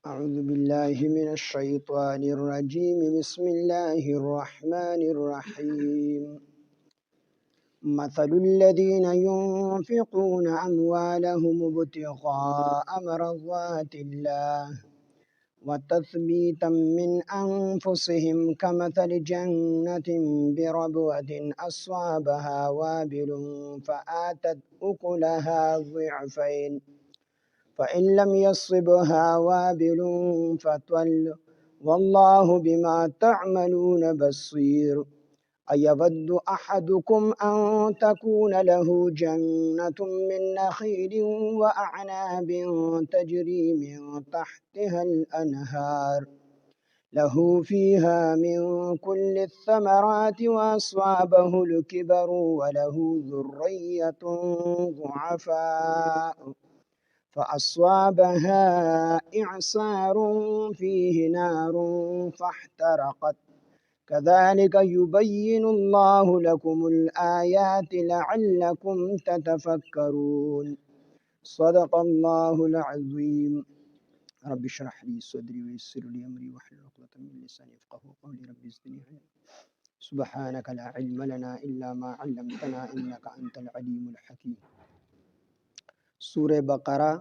أعوذ بالله من الشيطان الرجيم. بسم الله الرحمن الرحيم. مثل الذين ينفقون أموالهم ابتغاء مرضات الله وتثبيتا من أنفسهم كمثل جنة بربوة أصابها وابل فآتت أكلها ضعفين فإن لم يصبها وابل فطل والله بما تعملون بصير. أيود أحدكم أن تكون له جنة من نخيل وأعناب تجري من تحتها الأنهار له فيها من كل الثمرات وأصابه الكبر وله ذرية ضعفاء فأصابها إعصار فيه نار فاحترقت كذلك يبين الله لكم الآيات لعلكم تتفكرون. صدق الله العظيم. رب اشرح لي صدري ويسر لي أمري واحلل عقدة من لساني يفقهوا قولي. رب زدني علما. سبحانك لا علم لنا إلا ما علمتنا إنك أنت العليم الحكيم. سورة بقرہ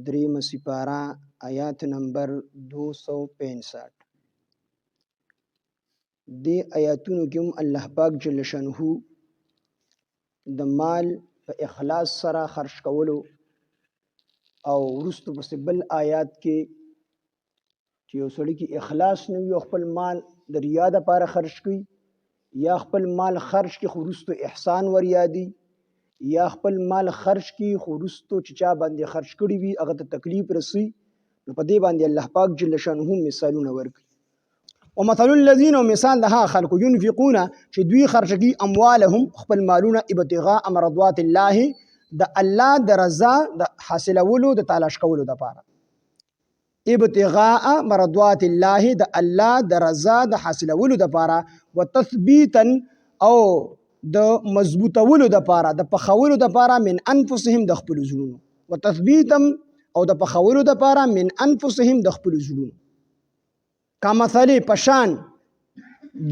دریم سپارہ آیات نمبر 265. دی آیاتونو کم اللہ پاک جل شانہ د مال په اخلاص سره خرج کولو او وروستو پسې بل آیات کې چې یو سړي کې اخلاص نه وي او خپل مال د ریا دپاره خرج کړي یا خپل مال خرج کړي خو وروستو احسان ور یادي یا خپل مال خرج کی خو وروستو چې چا باندې خرج کړي وي هغه ته تکلیف رسي، نو په دې باندې الله پاک جل شانه مثالونه ورکړي. ومثل الذين مثال ده خلق ينفقون چې دوی خرج کی اموالهم خپل مالونه ابتغاء مرضات الله د الله د رضا د حاصلولو د تلاش کولو لپاره. ابتغاء مرضات الله د الله د رضا د حاصلولو لپاره وتثبيتا او د مضبوطولو د پاره د پخولو د پاره من انفسهم د خپل زړونو وتثبیتا او د پخولو د پاره من انفسهم د خپل زړونو کمثل پشان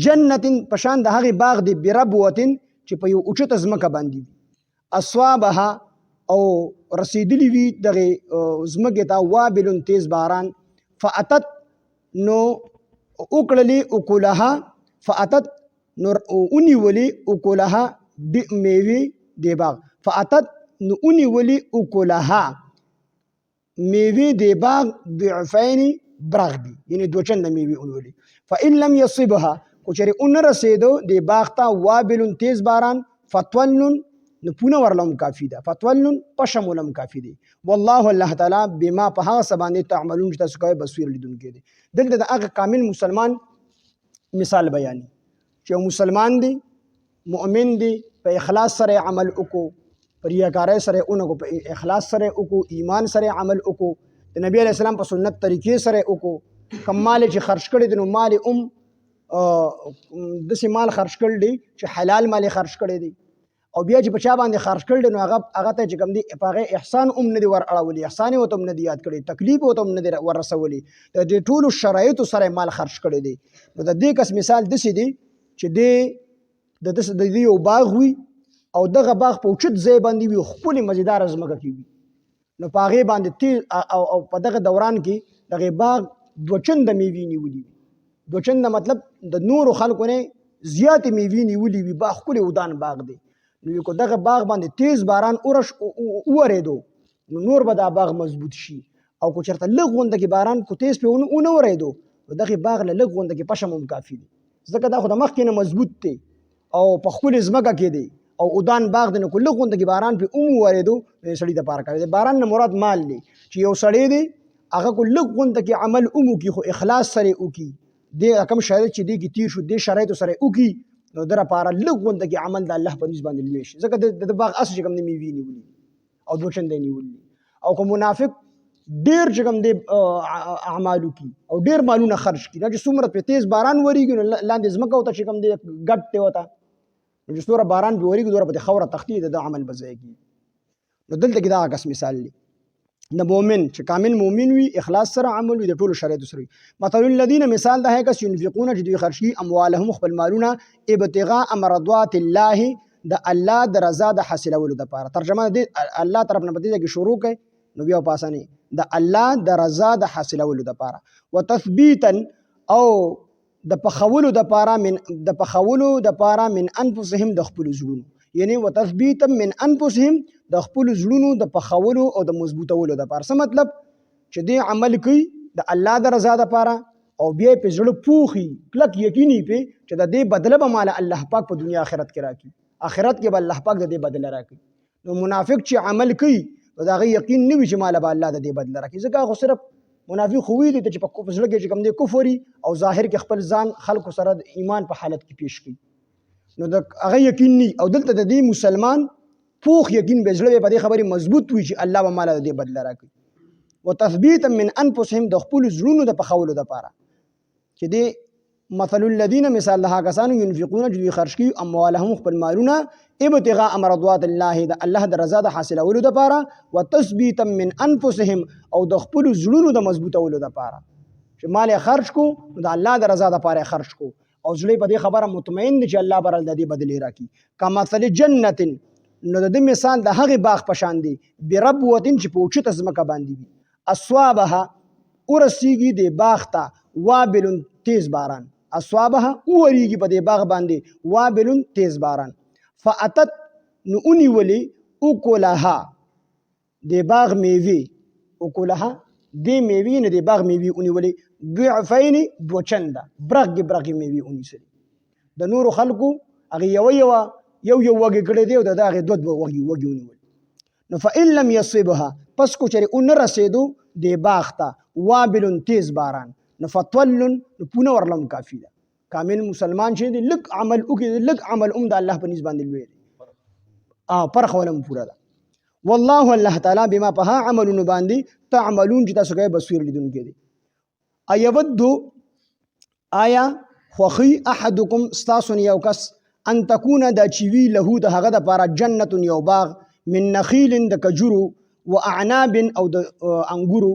جنتن پشان د هغه باغ دی بربوتن چې په یو اوچته ځمکه باندې اصوابها او رسیدلی وي دغه ځمکې ته وابل تیز باران فاتت نو وکړلې اکلها فاتت نور اونی ولی اکلها دی میوی دی باغ فاتت نو اونی ولی اکلها میوی دی باغ ضعفین برغ دی یعنی دوچند میوی اون ولی فإن لم يصبها کچری اون رسیدو دی باغ تا وابل تیز باران فتولن نو پونه ورلم کافی ده فتولن پشمولم کافی دی والله الله تعالی بما په هغه سبانه تعملون چې تاسو کوي بصیر لیدونکي دی. دلته د هغه کامل مسلمان مثال بیانې چې مسلمان دی مؤمن دی په اخلاص سره عمل وکړو په ریاکارۍ سره اونکو په اخلاص سره وکړو ایمان سره عمل وکړو د نبی علیه السلام په سنت طریقې سره وکړو کم مال چې خرج کړی دی نو مال داسې مال خرج کړی دی چې حلال مال خرج کړی دی او بیا چې په چا باندې خرج کړی دی نو هغه ته چې کوم دی په هغې احسان نه دی ور اړولی احسان یې ورته نه دی یاد کړی تکلیف ورته نه دی ور رسولی د دې ټولو شرایطو سره مال خرج کړی دی. نو د دې کس مثال داسې دی چې د دې یو باغ وي او دغه باغ په اوچت ځای باندې وي ښکلې مزیداره ځمکه کې وي نو په هغې باندې او په دغه دوران کې دغې باغ دوه چنده میوې نیولي وي. دوه چنده مطلب د نورو خلکو نه زیاتې میوې نیولي وي باغ ښکلې ودان باغ دی. نو که دغه باغ باندې تیز باران وورېدو نو نور به دا باغ مضبوط شي او که چېرته لږ غونده کې باران کو تیز پرې ونه ورېدو نو دغې باغ له لږ غونده کې پشم هم کافي دی ځکه دا خو د مخکې نه مضبوط دی او په ښکلې ځمکه کې دی او ودان باغ دی نو که لږ غونده کې باران پرې ورېدو نو د سړي دپاره کوي. د باران نه مراد مال دی چې یو سړی دی هغه کو لږ غونده کې عمل وکړي خو اخلاص سره وکړي دې کوم شرایط چې دی کې تیر شو دې شرایطو سره وکړي نو د لپاره لږ غونده کې عمل د الله په نسبت باندې لوی شي ځکه د باغ اصل چې کوم دی میوې نیولي او دوه چندې نیولي او که منافق ډیر چې کوم دی اعمالو کی او ډیر مالونه خرج کی چې څومره په تیز باران وریږي نو لاندې ځمکه وته چې کوم دی ګټ ته وته نو چې څومره باران به وریږي دومره په خوره تختی د عمل به ځای کی. نو دلته کې دا کس مثال دی د مؤمن چې کامل مؤمن وي، اخلاص سره عمل وي، د ټولو شرایطو سره وي. مثل الذین، مثال د هغه کس ينفقون چې دوی خرج کوي اموالهم خپل مالونه ابتغاء مرضات الله، د الله د رضا د حاصلولو لپاره. ترجمه د الله طرف نه بدیږي کې شروع کړي نو بیا په اسانه د الله د رضا د حاصلولو لپاره. وتثبیتا، او د پخولو د لپاره من انفسهم، د خپل زړونو، یعنی وتثبیتا من انفسهم، د خپل زړونو د پخولو او د مضبوطولو لپاره. څه مطلب؟ چې دې عمل کوي د الله د رضا لپاره او بیا په زړه پوخي کلک یقیني په چې د دې بدله به مال الله پاک په دنیا آخرت کې راکړي، آخرت کې به الله پاک د دې بدله راکړي. نو منافق چې عمل کوي دا غي یقین نه وي چې مال به الله د دې بدله راکړي، ځکه خو صرف منافق خو وی دي چې په زړه کې چې کوم دي کفر او ظاهر کې خپل ځان خلکو سره د ایمان په حالت کې پیش کوي، نو د هغه یقین ني. او دلته د دې مسلمان پوخ یقین به زړه په دې خبرې مضبوط وي چې الله به مال د دې بدله راکړي. وتثبیتا من انفسهم، د خپل زړونو د پخولو لپاره. چې دې مثل الذین، مثال د هغه کسانو ينفقون چې دوی خرج کوي اموالهم خپل مالونه ابتغاء مرضات الله، د الله د رضا د حاصلولو لپاره. وتثبیتا من انفسهم، او د خپل زړونو د مضبوطولو لپاره. چې مال خرج کو د الله د رضا لپاره خرج کو او زړه په دې خبره مطمئن دي چې الله برل د دې بدلې راکړي. کمثل جنت، نو د دې مثال د هغه باغ په شان دی بربوتن چې په اوچته ځمکه باندې وي، اصوابها ورسیږي د باغ ته وابل تیز باران، اصوابها اوریږي په دې باغ باندې وابل تیز باران. فاتت، نو اونی ولی اوکلها د باغ میوه، اوکلها د میوه نه د باغ میوه اونی ولی ضعفین، دوچنده برغ میوه اونی سری. د نور خلقو هغه یو وږي کړی دی او د هغې دوه وږي ونیول. نو فإن لم يصبها، پس کو چېرې ونه رسېدو دې باغ ته وابل تیز باران، نو فطول، نو پونه ورلم کافي ده. کامل مسلمان چې دی لږ عمل وکړي، لږ عمل د الله په نسبت باندې لوی دی، پرخه ولم پوره ده. والله، الله تعالی بما په هغه عملونو باندې تعملون چې تاسو کوئ بصیر لیدونکی دی. ایودو، آیا خوښي احدکم ستاسو یو کس ان تکونه دا چوي له د هغه دپاره جنت یو باغ من نخیل د کجورو و اعناب او د انګورو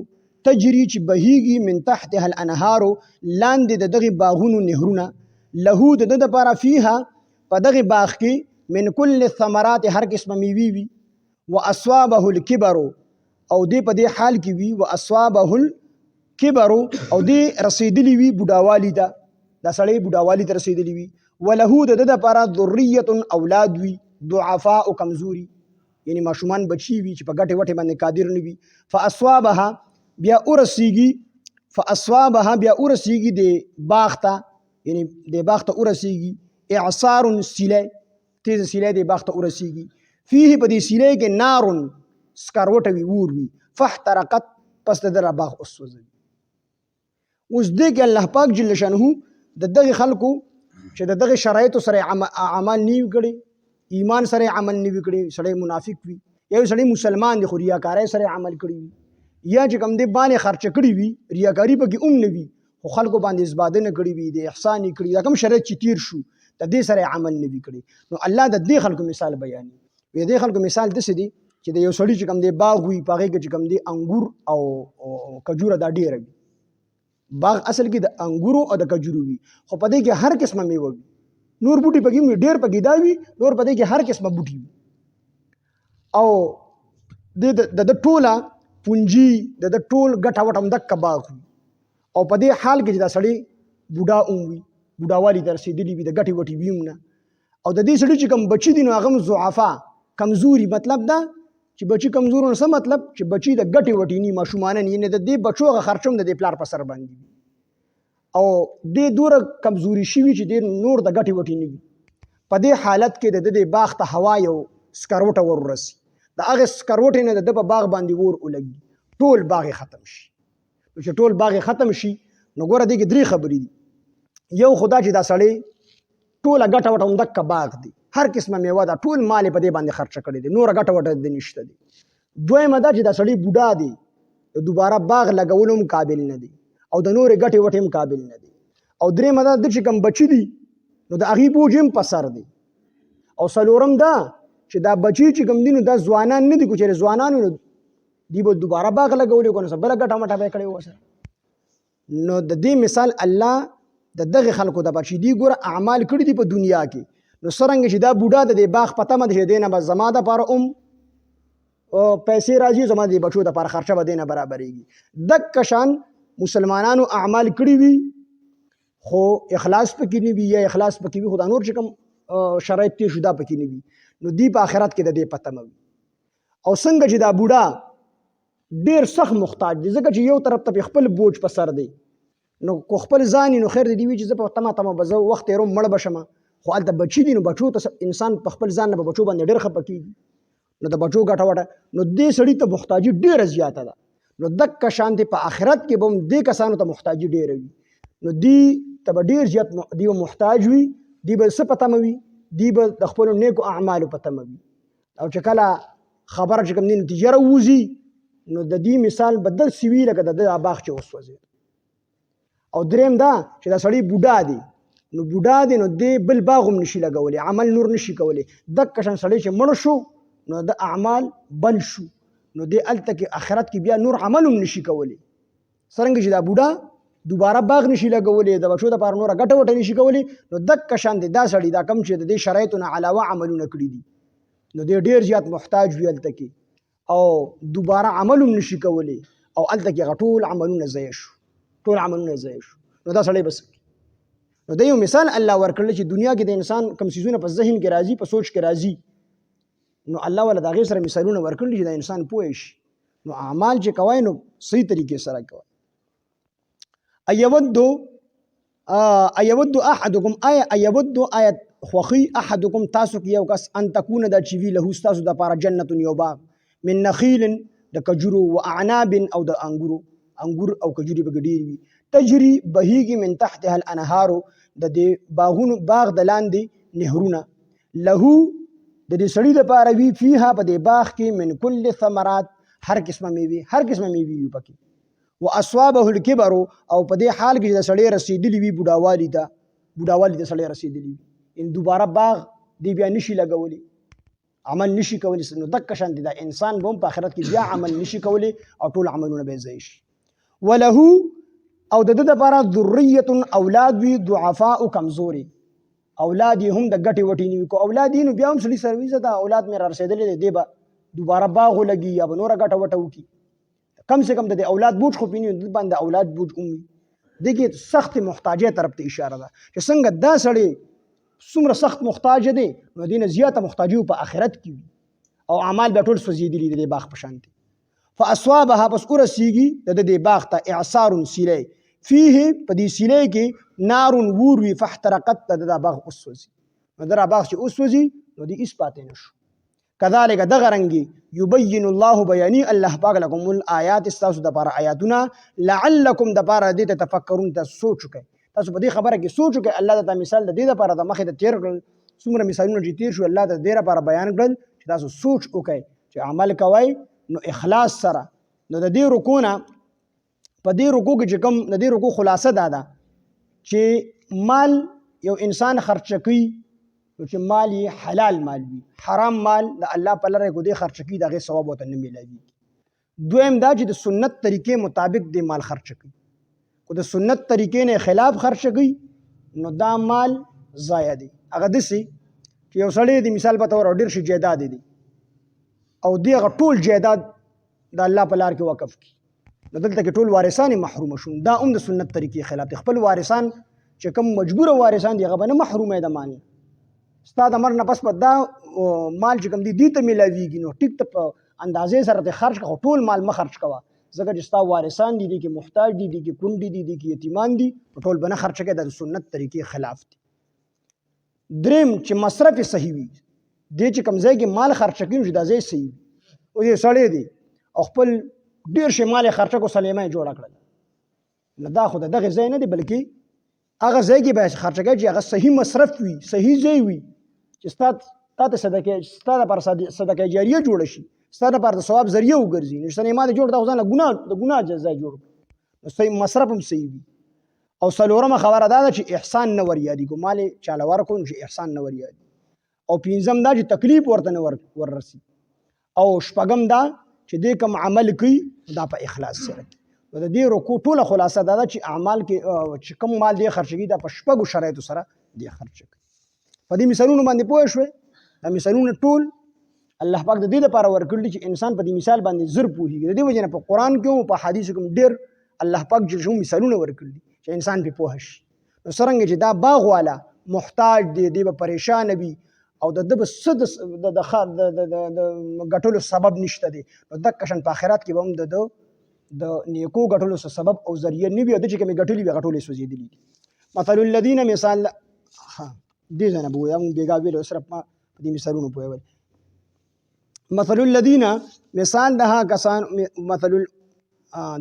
تجري چې بهیږي من تحتها الانهار لاندې د دغه باغونو نهرونه له د دپاره فيها په دغه باغ کې من کل الثمرات هر قسمه میوې وي و اصوابه الكبر او دې په دې حال کې وي و اصوابه الكبر او دې رسیدلی وي بوډاوالی ته، دا سړی بوډاوالی ته رسیدلی وي. وله د دپاره ذریه اولاد وي ضعفاء او کمزوري، یعنی ماشومان بچي وي چې په ګټې وټې باندې قادر نه وي. فاصوابها بیا ورسیږي د باغ ته، یعنی د باغ ته ورسیږي اعصار سیلی، تیز سیلی د باغ ته ورسیږي. فيه په دې سیلی کې نارون سکروټه وي، اور وي. فاحترقت، پس د دغه باغ وسوځوي. اوس دې کې الله پاک جل شانه د دغه خلکو چې د دغه شرایطو سره عمل نه وي کړی، ایمان سره عمل نه وي کړی، سړی منافق وي، یا سړی مسلمان دی خو ریاکارۍ سره عمل کړی وي، یا چې کوم دی باندې خرچ کړی وي، ریاکاري پکې نه وي خو خلکو باندې ازباده نه کړی وي، د احسان یې کړي، دا کوم شرایط چې تیر شو د دې سره عمل نه وي کړی. نو الله د دې خلکو مثال بیانوي. د دې خلکو مثال داسې دی چې د یو سړي چې کوم دی باغ وي، په هغې کې چې کوم دی انګور او کجوره دا ډېره وي. باغ اصل کې د انګورو او د کجورو وي، خو په دې کې هر قسمه میوه وي، نور بوټي پکې وي، ډېر پکې دا وي، نور په دې کې هر قسمه بوټي وي. او د ټوله پونجي د ټول ګټه وټه همدغه باغ وي. او په دې حال کې چې دا سړی بوډا وي، بوډاوالي ته رسېدلي وي، د ګټې وټې وي هم نه. او د دې سړي چې کوم بچي دي نو هغه هم ضعفا، کمزوري. مطلب دا چې بچي کمزور نو څه مطلب؟ چې بچي د ګټې وټې ني، ماشومانه ني، یعنې د دې بچو هغه خرچه هم د دې پلار په سر باندې وي. او دې دوره کمزوري شوي چې دې نور د ګټې وټې نه وي. په دې حالت کې د دې باغ ته هوا یو سکروټه ور ورسي، د هغې سکروټې نه د ده په باغ باندې ور ولګي، ټول باغ ختم شي. نو چې ټول باغ ختم شي نو ګوره دې کې درې خبرې دي. یو خدا چې دا سړی ټوله ګټه وټه همدغه باغ دی، هر قسمه میوه ده، ټول مال یې په دې باندې خرچه کړی دی، نوره ګټه وټه دې نشته دی. دویمه دا چې دا سړی بوډا دی، د دوباره باغ لګولو هم قابل نه دی او د نورې ګټې وټې هم قابل نه دی. او درېیمه دا چې کوم بچي دي نو د هغې بوج هم په سر دی. او څلورم دا چې دا بچي چې کوم دي نو دا ځوانان نه دي، که چېرې ځوانان نو دی به دوباره باغ لګولې کو نو بله ګټه مټه به یې کړې ورسره. نو د دې مثال الله د دغه خلکو د بچي دی ګوره اعمال کړي دي په دنیا کې. نو څرنګه چې دا بوډا د دې باغ په تمه دی نه به زما دپاره پیسې راځي زما د بچو دپاره خرچه به دی نه برابرېږي. دک شان مسلمانانو اعمال کړي وي خو اخلاص پکې نه وي یا اخلاص پکې وي خو دا نور چې کوم شرایط تېر شو دا پکې نه وي نو دی په آخرت کې د دې په تمه وي. او څنګه چې دا بوډا ډېر سخت محتاج دی ځکه چې یو طرف ته خپل بوج په سر دی نو کو خپل ځان نو خیر دی وي چې زه په تمه به زه وخت تېروم مړه به شم خو هلته بچي دي نو بچو ته انسان په خپل ځان نه په بچو باندې ډېر خفه کېږي نو د بچو ګټه وټه نو دې سړي ته محتاجي ډېره زیاته ده. نو دک شانتي په آخرت کې به هم دې کسانو ته محتاجي ډېره وي نو دی ته به ډېر زیات دی محتاج وي دی به څه په تمه وي دی به د خپلو نیکو اعمالو په تمه وي. او چې کله خبره چې کوم دی نتیجه راوځي نو د دې مثال به داسې وي لکه د ده باغ چې وسوځېد. او دریم دا چې دا سړی بوډا دی نو بوډا دی نو دی بل باغ هم نشي لګولی عمل نور نشي کولی. دک شان سړی چې مړ شو نو د اعمال بند شو نو دی هلته کې آخرت کې بیا نور عمل هم نشي کولی. څرنګه چې دا بوډا دوباره باغ نشي لګولی د بچو دپاره نوره ګټه وټه نشي کولی نو دک شان دی دا سړی دا کم چې د دې شرایطو نه علاوه عملونه کړي دي نو دی ډېر زیات محتاج وي هلته کې او دوباره عمل هم نشي کولی او هلته کې هغه ټول عملونه ضایع شو ټول عملونه ضایع شو نو دا سړی بس نو دا یو مثال الله ورکړل چې دنیا کې د انسان کم څیزونه په ذهن کې راځي په سوچ کې راځي نو الله ولا د هغې سره مثالونه ورکړل چې د انسان پوه شي نو اعمال چې کوئ نو صحیح طریقې سره کوئ. ایود احدکم ایود آیت خوخی احدکم تاسو کې یو کس ان تکون دا چې وي له ستاسو دپاره جنت یو باغ من نخیل د کجورو و اعناب او د انګور او کجوري به ډېر وي تجري بهیږي من تحتها الانهار د دې باغونو باغ د لاندې نهرونه له د دې سړي دپاره وي فیها په دې باغ کې من کل ثمرات هر قسمه میوې وي پکې و اصوابه الکبر او په دې حال کې د سړی رسېدلی وي بوډاوالي ته سړی رسېدلی وي ان دوباره باغ دی بیا نشي لګولی عمل نشي کولی نو دک شانتې دا انسان به هم په آخرت کې بیا عمل نشي کولی او ټول عملونه به یې ضایع شي. وله او د ده دپاره ذریة اولاد وي ضعفاء کمزوري اولاد یې هم د ګټې وټې نه وي کو اولاد یې نو بیا هم سړي سره وي زه دا اولاد مې را رسېدلی دی دی به دوباره باغ ولګي یا به نوره ګټه وټه وکړي کم سے کم د دې اولاد بوج خو پې نه وي د باندې اولاد بوج هم وي. دې کې سخت محتاجۍ طرف ته اشاره ده چې څنګه دا سړی څومره سخت محتاج دی نو دې نه زیاته محتاجي په آخرت کې وي او اعمال بیا ټول سوځېدلي د دې باغ په شانتې. فاصوابها پس ورسیږي د دې باغ ته اعصار سیلی فيه په دې سیلی کې نار ور وي فاحترقت د دا باغ وسوځي نو دا باغ چې وسوځي نو دې هېڅ پاتې نه شو. کذلک دغه رنګې یبین الله بیاني الله پاک لکم الآیات ستاسو دپاره آیاتونه لعلکم دپاره دې ته تفکرون ته سوچ وکئ تاسو په دې خبره کې سوچ وکئ. الله ته مثال د دې دپاره د مخې ته تېر کړل څومره مثالونه چې تېر شو الله ته د دې لپاره بیان کړل چې تاسو سوچ وکئ چې عمل کوئ نو اخلاص سره. نو د دې رکو نه په دې رکو کې چې کوم د دې رکو خلاصه دا ده چې مال یو انسان خرچه کوي نو چې مال یې حلال مال وي حرام مال د الله په لاره کې دې خرچه کوي د هغې ثواب ورته نه میلاوي. دویم دا چې د سنت طریقې مطابق دې مال خرچه کوي خو د سنت طریقې نه خلاف خرچه کوي نو دا مال ضایع دی. هغه داسې چې یو سړی د مثال په طور ډېر شي جایداد دی او دې هغه ټول جایداد د الله په لار کې وقف کړي نو دلته کې ټول وارثان یې محرومه شو دا هم د سنت طریقې خلاف دی. خپل وارثان چې کوم مجبوره وارثان دي هغه به نه محرومه د مال ستا د مرګ نه پس په دا مال چې کوم دي دې ته میلاویږي نو ټیک ته په اندازې سره ته خرچ کړه خو ټول مال مه خرچ کوه ځکه چې ستا وارثان دي دې کې محتاج دي دې کې کونډې دي دې کې یتیمان دي په ټول به نه خرچه کوې دا د سنت طریقې خلاف دي. دریم چې مصرف یې صحیح وي دې چې کوم ځای کې مال خرچه کوي نو چې دا ځای صحیح وي. اوس یې سړی دی او خپل ډېر شی مال یې خرچه کړو سلیمه یې جوړه کړله نو دا خو د دغې ځای نه دی بلکې هغه ځای کې به خرچه کوي چې هغه صحیح مصرف وي صحیح ځای وي چې ستا ته ستا دپاره صدقه جاریه جوړه شي ستا دپاره د ثواب ذریعه وګرځي نو چې ما د جوړ دا خو ځان له ګناه ځای جوړ نو صحیح مصرف هم صحیح وي. او څلورمه خبره دا ده چې احسان نه ور یادېږي مال یې چاله ورکړو نو چې احسان نه ور یادېږي. او پنځم دا چې تکلیف ورته نه وررسي. او شپږم دا چې دې کوم عمل کوي دا په اخلاص سره د دې رکوع ټوله خلاصه دا ده چې اعمال کې چې کوم مال دې خرچوي دا په شپږو شرایطو سره دې خرچ کوي. په دې مثالونو باندې پوه شوې؟ دا مثالونه ټول الله پاک د دې لپاره ورکړي چې انسان په دې مثال باندې زر پوهیږي. د دې وجه نه په قرآن کې او په حدیث کې ډېر الله پاک جل شانه مثالونه ورکړي چې انسان په پوه شي. نو څرنګه چې دا باغ والا محتاج دی به پریشان وي او د بس د غټلو سبب نشته دی، نو د کشن په آخرت کې به هم د نیکو غټلو سبب او ذریعہ نه وي د چې کومې غټلې وي غټلې سوځېدلې دي. مثل الذين مثال دې ځنه بو یم بیګا ویل صرف ما دې مثالونو په ویل مثل الذين مثال ده کسان مثل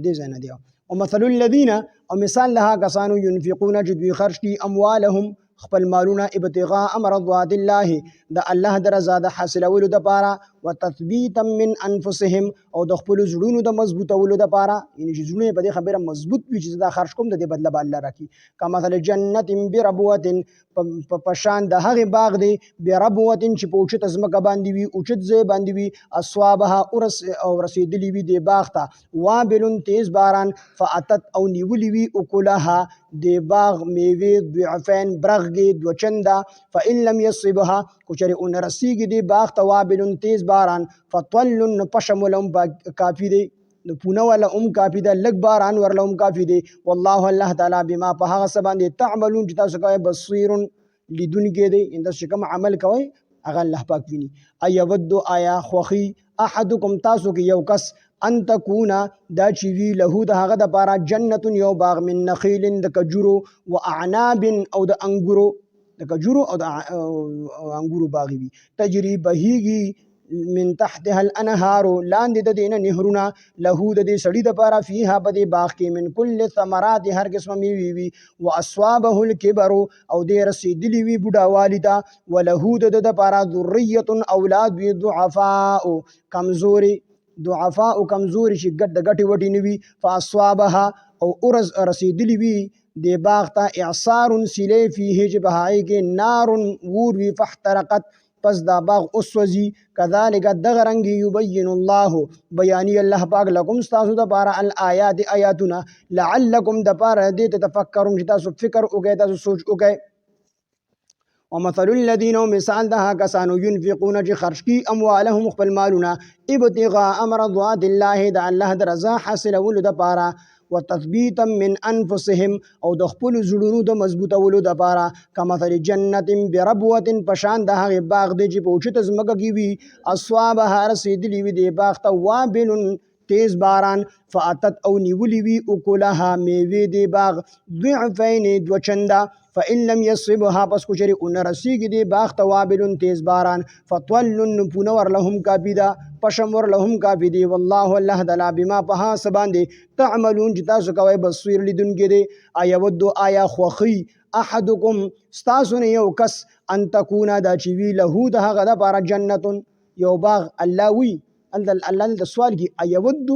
دې ځنه دی او مثل الذين او مثال ده کسانو ينفقون جدوی خرج کی اموالهم خپل مالونه ابتغاء مرضات الله د الله د رضا د حاصلولو د پاره وتثبيتا من انفسهم او د خپل زړونو د مضبوطولو د پاره، یعنی چې زړونه په دې خبره مضبوط وي چې دا خرج کوم د دې بدله به الله راکړي. کما مثل جنت بربوه په شان د هغې باغ دی بربوه چې په اوچت ځمکه باندې وي، اوچت ځای باندې وي، اصوابها او رسېدلي وي دې باغ ته وابل تیز باران فاتت او نیولي وي اکلها د باغ میوې ضعفین برغې دوچنده فإن لم يصبها کچرې اون رسیږي دې باغ ته وابل تیز باران فطل پشملهم کافي دی نو پونه ولا کافي ده لږ باران ورله کافي دی. والله الله تعالی بما په هغه څه باندې تعملون چې تاسو کوئ بصیر لیدونکی دی، انداسې کوم عمل کوئ هغه الله پاک ویني. ايود آیا خوخي احدکم تاسو کې یو کس ان تکونا دا چې وی له د هغه د پاره جنت یو باغ من نخیل د کجورو و اعناب او د انګورو د کجورو او د انګورو باغ وي تجری بهیږي من تحتها الانهار لاندې د دینه نهرونه له د دې سړی د پاره فيها په دې باغ کې من کل ثمرات هر قسمه میوې وي واصوابه الكبر او دې رسیدلی وي بوډا والدا وله د پاره ذریه اولاد وي ضعفاء کمزوري چې ګډ د ګټي وټي نوي فاصوابها او ارز رسیدلی وي د باغ ته اعصار سلی فيه چې بهای کې نار ور وي فاحترقت پس دا باغ اسوزی. کذالک دغرنګ یبین الله بیانی الله پاک لکم تاسو د پاره الآیات آیاتنا لعلکم د پاره دې تفکرون چې تاسو فکر وکړئ تاسو سوچ وکړئ. ومثل الذين مثال ده کسانو ينفقون چې خرج کی اموالهم خپل مالونه ابتغاء مرضات الله د الله د رضا حاصلولو د پاره وتثبيتا من انفسهم او د خپل زړونو د مضبوطولو د پاره کمثل جنت بربوه پشان د هغه باغ دی چې په اوچت ځمکه کې وي اصوابها رسیدلی وي د باغ ته وابل تیز باران فاتت او نیولی وی اکلها میوې دی باغ ضعفین دوچنده فإن لم يصبها پس کچری اون رسیږي دی باغ ته وابل تیز باران فطول پونه ورلهم کافی ده پشم ورلهم کافی دی. والله الله تعالی بما په هغه باندې تعملون چې تاسو کوئ بصیر لیدونکی دی. ايود آیا خوخی احدکم ستاسو نه یو کس ان تکونا دا چې وی له د هغه د پاره جنت یو باغ الله وی الله د سوال کی ايود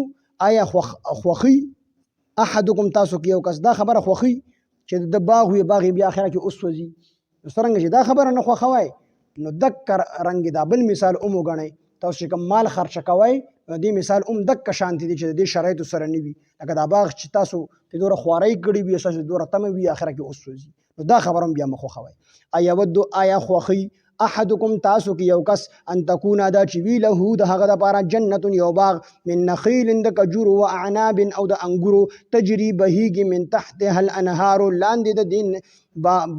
آیا خوخی احدکم تاسو کې یو کس دا خبره خوخی چې د باغ وی باغ بیا اخره کې اوسوځي. څرنګه چې دا خبره نه خوخوي نو دک رنگ دا بل مثال غنئ تاسو کوم مال خرچ کوئ دې مثال دک شانتی دي چې د شرایط سره نیوي لکه دا باغ چې تاسو په دوره خواري کړی وي اساس دوره تم وي اخره کې اوسوځي نو دا خبره بیا مخوخوي. ايود آیا خوخی احدکم تاسو کې یو کس ان تکونا دا چې وی له د هغه د پاره جنت یو باغ من نخیل د کجور و اعناب او د انګورو تجری بهیږي من تحتها الانهار لاندې د دین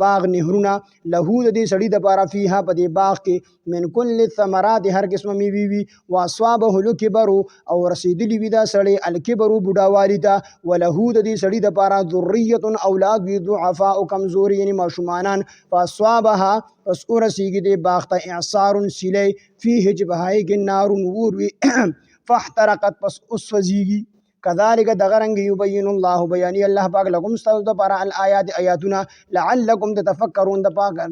باغ نهرونه له د دې سړی د پاره فيها په دې باغ کې من کل ثمرات هر قسمه میوې وي واصوابه الكبر او رسیدلی وي دا سړی الکبر بوډاوالی ته وله د دې سړی د پاره ذریه اولاد وي ضعفاء کمزوري یعنی ماشومانان فاصوابها پس ورسیږي دې باغ ته اعصار سلی فيه چې بهای کې نار ور وي فاحترقت پس اسوځيږي كذلك دغرنگ يبين الله بياني الله پاک لكم استاذ دپارا الآيات آياتنا لعلكم تتفكرون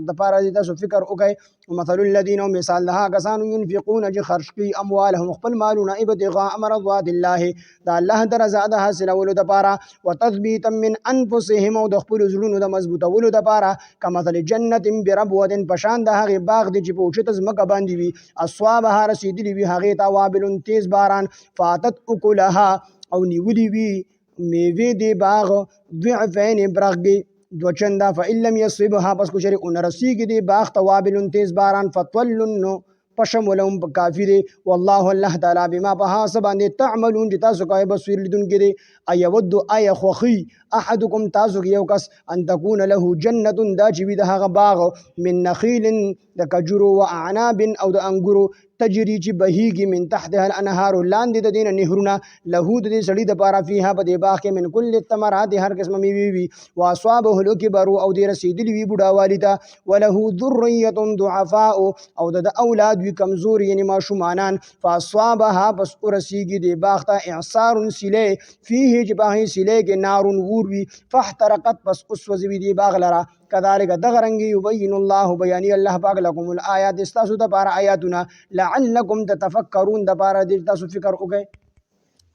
دپارا تاسو فکر وکئ ومثل الذين مثال لها كسانو ينفقون جي خرشقي اموالهم خپل مالونه ابتغاء مرضات الله دا الله درزا د حاصلولو دپارا وتثبيتا من انفسهم او د خپل زړونو د مضبوطولو دپارا كمثل جنة بربوة پشان د هغه باغ دی چې په اوچته ځمکه باندې وي اصوابها رسیدلی وي هغې ته وابل تیز باران فاتت اکلها او نیولی وي میوې دی باغ ضعفین برغې دوچنده فإن لم يصبها پس کو چرې اون رسیږي دی باغ ته وابل تیز باران فطول نو پشم ولهم کافی دی والله الله تعالی بما په هغه څه باندې تعملون چې تاسو کوئ بصیر لیدونکی دی ايود اي خوخي احدكم تاسو یو کس ان تكون له جنة دا چې وي د هغه باغ من نخیل د کجورو و اعناب او د انګورو تجری چې بهیږي من تحتها الانهار لاندې د دین نهرونه له د دې سړي د پاره فيها په دې باغ کې من کل الثمرات هر قسم میوې وي واصابه الكبر او دې رسیدلی وي بوډاوالی ته وله ذريه ضعفاء او د اولاد وي کمزور یعنی ماشومانان فاصابها بس ورسیږي دې باغ ته اعصار سله فيه چې باغ سله کې نار ور وي فاحترقت بس اوس وزوي دې باغ لرا كذلك دغرنگي يبين الله بياني الله پاک لكم الآيات استاسو دپارا آياتنا لعلكم تتفكرون دپارا دې تاسو فکر وکئ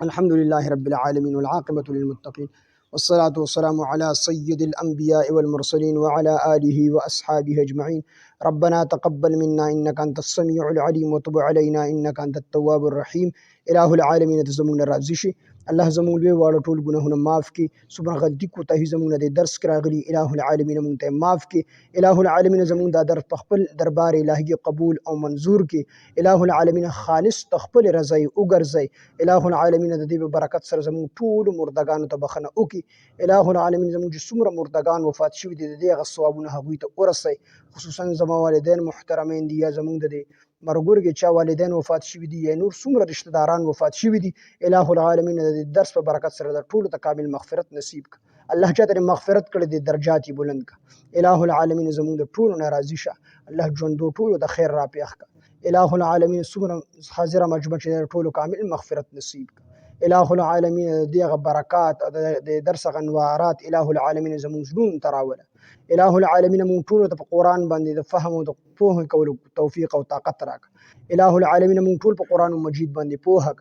الحمد لله رب العالمين والعاقبة للمتقين والصلاة والسلام على سيد الأنبياء والمرسلين وعلى آله وأصحابه أجمعين ربنا تقبل منا إنك أنت السميع العليم وتب علينا إنك أنت التواب الرحيم إله العالمين تزمون الرازشي الله زمون لوی واړه ټول ګناهونه معاف کړي څومره غلطي کوتاهي زمونږ د درس کې راغلي اله العالمین مونږ ته معاف کړي اله العالمین زمونږ دا درس په خپل دربار الهي قبول او منظور کړي اله العالمین خالص تخپل رضای وګرځي اله العالمین د دې برکت سره زمونږ ټول مردگانو ته بخنه وکړي اله العالمین زمونږ څومره مردگان وفات شوي دي د دې هغه ثوابونه هغوی ته ورسوي خصوصا زما والدین محترمین دي یا زمونږ د مرګور کې چا والدین وفات شوي دي یا نور څومره رشتہ داران وفات شوي دي اله العالمین د درس په برکت سره د ټولو ته کامل مغفرت نصیب کړه الله چاته مغفرت کړي د درجات بلند کړه اله العالمین زموږ د ټولو ناراضي شه الله ژوندو ټولو د خیر را پیښ کړه اله العالمین څومره حاضره مجمع چې د ټولو کامل مغفرت نصیب کړه اله العالمین دغه برکات د درس غنوارات اله العالمین زموږ زړونو ته راوله اله العالمین مونږ ټولو ته په قرآن باندې د فهم او د پوهې کولو توفیق او طاقت راکړه اله العالمین مونږ ټول په قرآن مجید باندې پوهه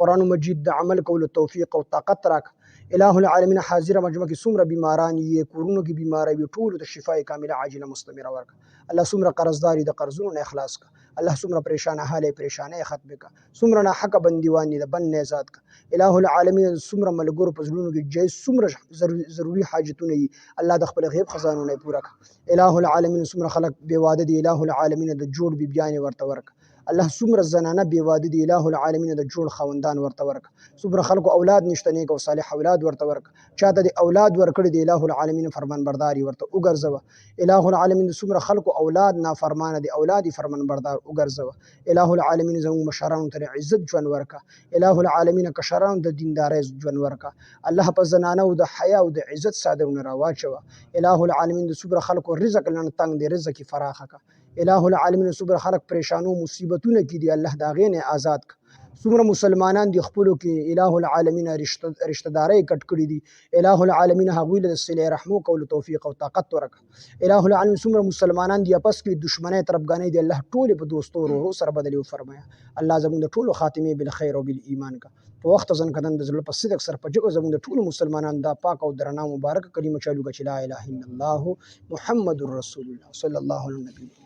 قرآن مجید د عمل کولو توفیق او طاقت راکړه اله العالمین حاضره مجمع کې څومره بیماران یې کورونو کې بیماری وي ټولو ته شفای کامله عاجله مستمره ورکړه الله څومره قرضداري د قرضونو نه اخلاص کړه الله څومره پریشان حاله پریشانه ختم کړه څومره نه حق بندیوان دي بن نه ذات کړه اله العالمین څومره ملګرو په زړونو کې جای څومره ضروری حاجتونه دي الله د خپل غیب خزانو نه پوره کړه اله العالمین څومره خلق بے واده دي اله العالمین د جوړ بي بیان ورته ورکړه الله څومره زنانه بے واده دي اله العالمین د جوړ خوندان ورته ورکړه څومره خلکو اولاد نشته نیک او صالح اولاد ورته ورکړه چاته د اولاد ورکړي دی اله العالمین فرمان برداري ورته وګرځوه اله العالمین څومره خلکو اولاد نافرمانه دي اولاد فرمان بردار وګرځوه اله العالمین زموږ مشرانو ته عزت ژوند ورکړه اله العالمین کشرانو د دیندارۍ ژوند ورکړه الله په زنانه او د حیا او د عزت صادرونه راواچوه اله العالمین د څومره خلکو رزق لن تنگ دی رزق فراخه کا اله العالمین څومره خلک پریشانو مصیبتونه کې دي الله دا غینه آزاد ک څومره مسلمانان دي خپلو کې اله العالمین رشتہ داري کټ کړی دي اله العالمین هغوی له صله رحمو کول توفیق او طاقت ورکړه اله العالمین څومره مسلمانان دي پس کې دشمنی طرفګانې دي الله ټول په دوستو ورو سره بدلی فرمایا الله زموږ د ټولو خاتمه بالخير او بالایمان کا په وخت ځن کدن د زړه په صدق سره په جګو زموږ د ټولو مسلمانان دا پاک او درنا مبارک کلمه چالو چې لا اله الا الله محمد رسول الله صلی الله علیه وسلم